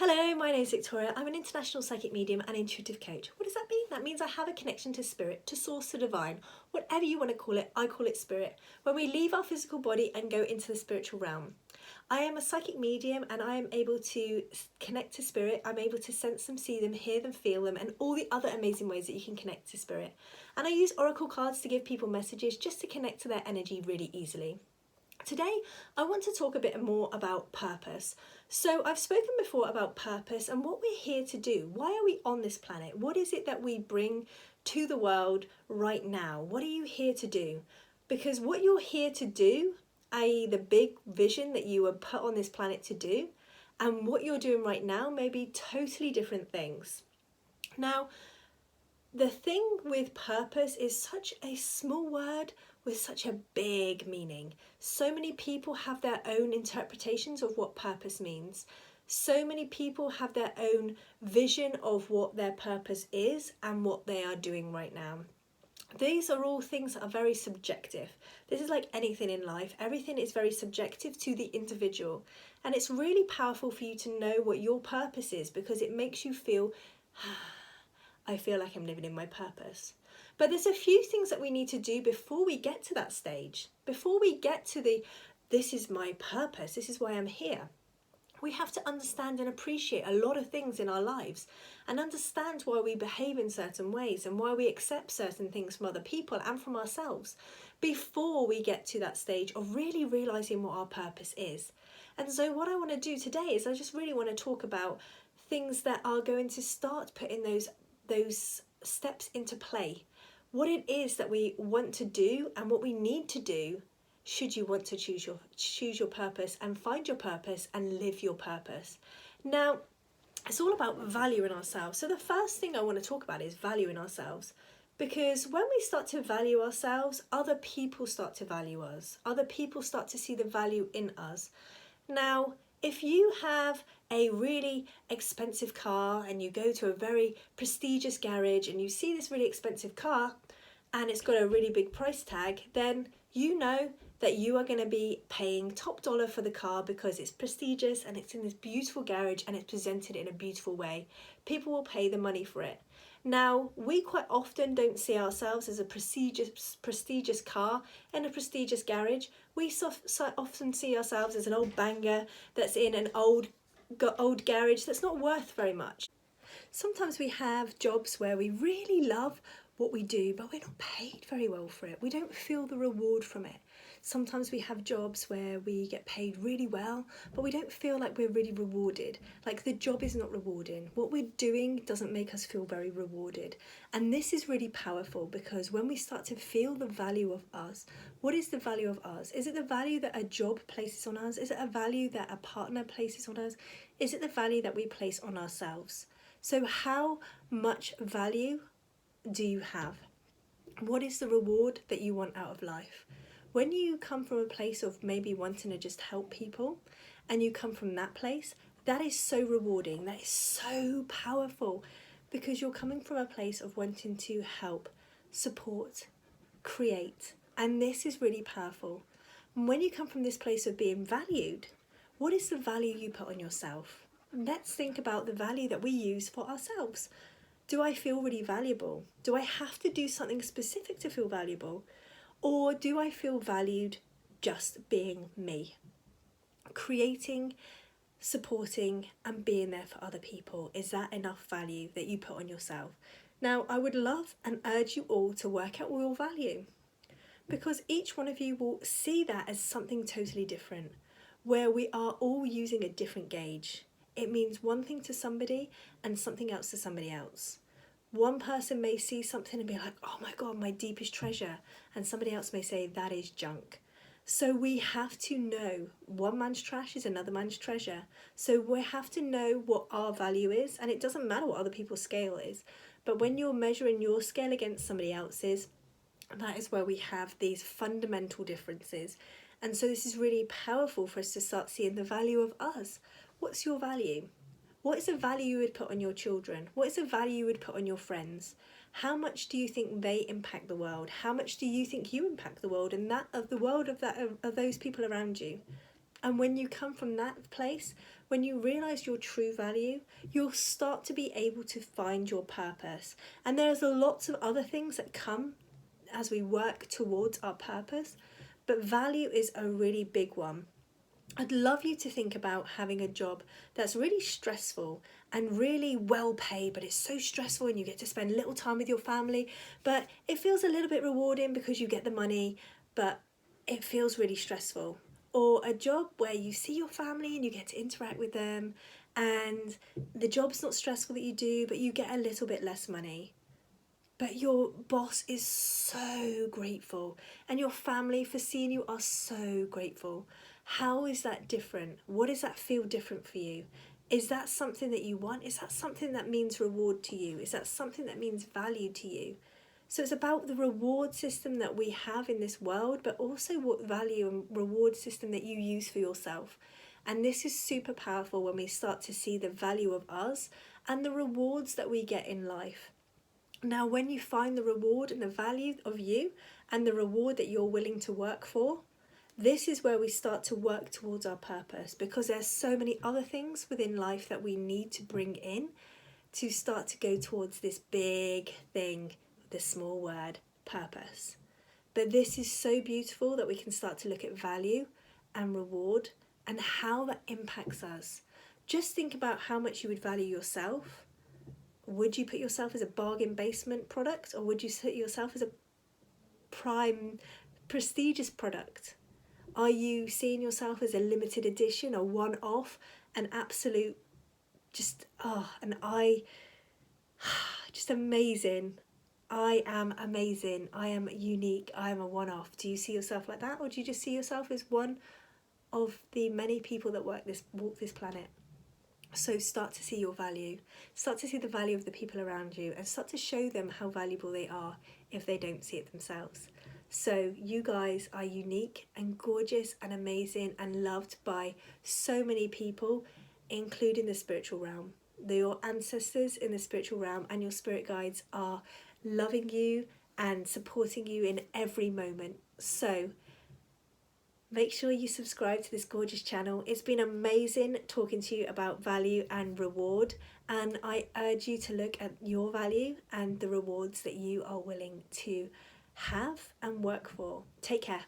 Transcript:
Hello, my name is Victoria. I'm an international psychic medium and intuitive coach. What does that mean? That means I have a connection to spirit, to source, to divine. Whatever you want to call it, I call it spirit. When we leave our physical body and go into the spiritual realm. I am a psychic medium and I am able to connect to spirit. I'm able to sense them, see them, hear them, feel them, and all the other amazing ways that you can connect to spirit. And I use oracle cards to give people messages just to connect to their energy really easily. Today, I want to talk a bit more about purpose. So I've spoken before about purpose and what we're here to do. Why are we on this planet? What is it that we bring to the world right now? What are you here to do? Because what you're here to do, i.e. the big vision that you were put on this planet to do, and what you're doing right now may be totally different things. Now, the thing with purpose is such a small word with such a big meaning. So many people have their own interpretations of what purpose means. So many people have their own vision of what their purpose is and what they are doing right now. These are all things that are very subjective. This is like anything in life. Everything is very subjective to the individual. And it's really powerful for you to know what your purpose is because it makes you feel, I feel like I'm living in my purpose. But there's a few things that we need to do before we get to that stage. Before we get to this is my purpose, this is why I'm here. We have to understand and appreciate a lot of things in our lives and understand why we behave in certain ways and why we accept certain things from other people and from ourselves before we get to that stage of really realizing what our purpose is. And so what I want to do today is I just really want to talk about things that are going to start putting those steps into play. What it is that we want to do and what we need to do should you want to choose your purpose and find your purpose and live your purpose. Now, it's all about valuing ourselves. So the first thing I want to talk about is valuing ourselves. Because when we start to value ourselves, other people start to value us. Other people start to see the value in us. Now, if you have a really expensive car and you go to a very prestigious garage and you see this really expensive car and it's got a really big price tag, then you know that you are going to be paying top dollar for the car because it's prestigious and it's in this beautiful garage and it's presented in a beautiful way. People will pay the money for it. Now, we quite often don't see ourselves as a prestigious car in a prestigious garage. We so often see ourselves as an old banger that's in an old garage that's not worth very much. Sometimes we have jobs where we really love what we do, but we're not paid very well for it. We don't feel the reward from it. Sometimes we have jobs where we get paid really well, but we don't feel like we're really rewarded. Like the job is not rewarding. What we're doing doesn't make us feel very rewarded. And this is really powerful because when we start to feel the value of us, what is the value of us? Is it the value that a job places on us? Is it a value that a partner places on us? Is it the value that we place on ourselves? So how much value do you have? What is the reward that you want out of life? When you come from a place of maybe wanting to just help people and you come from that place, that is so rewarding. That is so powerful because you're coming from a place of wanting to help, support, create. And this is really powerful. And when you come from this place of being valued, what is the value you put on yourself? Let's think about the value that we use for ourselves. Do I feel really valuable? Do I have to do something specific to feel valuable? Or do I feel valued just being me? Creating, supporting and being there for other people. Is that enough value that you put on yourself? Now, I would love and urge you all to work out your value because each one of you will see that as something totally different where we are all using a different gauge. It means one thing to somebody and something else to somebody else. One person may see something and be like, oh my God, my deepest treasure. And somebody else may say, that is junk. So we have to know one man's trash is another man's treasure. So we have to know what our value is. And it doesn't matter what other people's scale is. But when you're measuring your scale against somebody else's, that is where we have these fundamental differences. And so this is really powerful for us to start seeing the value of us. What's your value? What is the value you would put on your children? What is the value you would put on your friends? How much do you think they impact the world? How much do you think you impact the world and that of the world of those people around you? And when you come from that place, when you realise your true value, you'll start to be able to find your purpose. And there's lots of other things that come as we work towards our purpose, but value is a really big one. I'd love you to think about having a job that's really stressful and really well paid, but it's so stressful and you get to spend little time with your family, but it feels a little bit rewarding because you get the money, but it feels really stressful. Or a job where you see your family and you get to interact with them, and the job's not stressful that you do, but you get a little bit less money. But your boss is so grateful, and your family for seeing you are so grateful. How is that different? What does that feel different for you? Is that something that you want? Is that something that means reward to you? Is that something that means value to you? So it's about the reward system that we have in this world, but also what value and reward system that you use for yourself. And this is super powerful when we start to see the value of us and the rewards that we get in life. Now, when you find the reward and the value of you and the reward that you're willing to work for, this is where we start to work towards our purpose, because there's so many other things within life that we need to bring in to start to go towards this big thing, the small word, purpose. But this is so beautiful that we can start to look at value and reward and how that impacts us. Just think about how much you would value yourself. Would you put yourself as a bargain basement product, or would you put yourself as a prime prestigious product? Are you seeing yourself as a limited edition, a one-off, an absolute just amazing? I am amazing. I am unique. I am a one-off. Do you see yourself like that, or do you just see yourself as one of the many people that walk this planet? So start to see your value, start to see the value of the people around you, and start to show them how valuable they are if they don't see it themselves. So you guys are unique and gorgeous and amazing and loved by so many people, including the spiritual realm. Your ancestors in the spiritual realm and your spirit guides are loving you and supporting you in every moment. So make sure you subscribe to this gorgeous channel. It's been amazing talking to you about value and reward, and I urge you to look at your value and the rewards that you are willing to have and work for. Take care.